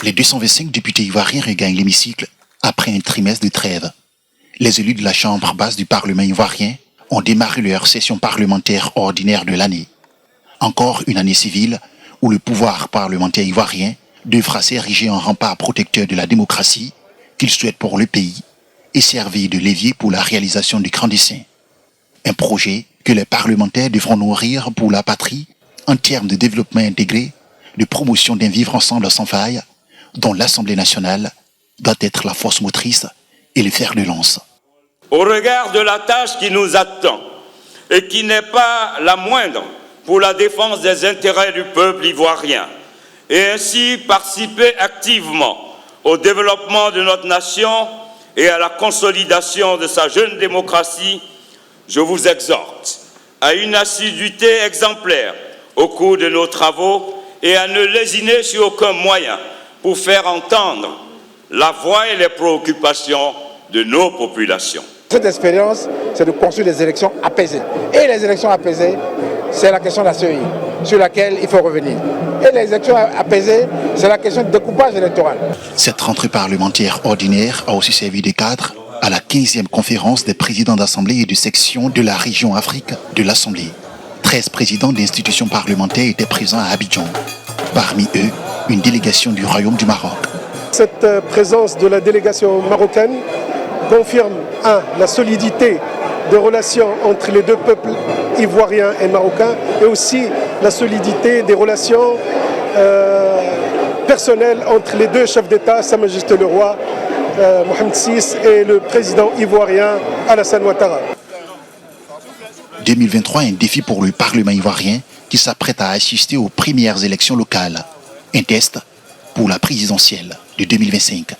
Les 225 députés ivoiriens regagnent l'hémicycle après un trimestre de trêve. Les élus de la Chambre basse du Parlement ivoirien ont démarré leur session parlementaire ordinaire de l'année. Encore une année civile où le pouvoir parlementaire ivoirien devra s'ériger en rempart protecteur de la démocratie qu'il souhaite pour le pays et servir de levier pour la réalisation du grand dessein. Un projet que les parlementaires devront nourrir pour la patrie en termes de développement intégré, de promotion d'un vivre ensemble sans faille, dont l'Assemblée nationale doit être la force motrice et le fer de lance. Au regard de la tâche qui nous attend et qui n'est pas la moindre pour la défense des intérêts du peuple ivoirien et ainsi participer activement au développement de notre nation et à la consolidation de sa jeune démocratie, je vous exhorte à une assiduité exemplaire au cours de nos travaux et à ne lésiner sur aucun moyen pour faire entendre la voix et les préoccupations de nos populations. Cette expérience, c'est de construire des élections apaisées. Et les élections apaisées, c'est la question de la CEI, sur laquelle il faut revenir. Et les élections apaisées, c'est la question du découpage électoral. Cette rentrée parlementaire ordinaire a aussi servi de cadre à la 15e conférence des présidents d'Assemblée et de section de la région Afrique de l'Assemblée. 13 présidents d'institutions parlementaires étaient présents à Abidjan. Parmi eux, une délégation du Royaume du Maroc. Cette présence de la délégation marocaine confirme, la solidité des relations entre les deux peuples ivoiriens et marocains, et aussi la solidité des relations personnelles entre les deux chefs d'État, Sa Majesté le Roi, Mohamed VI, et le président ivoirien Alassane Ouattara. 2023 est un défi pour le Parlement ivoirien qui s'apprête à assister aux premières élections locales. Un test pour la présidentielle de 2025.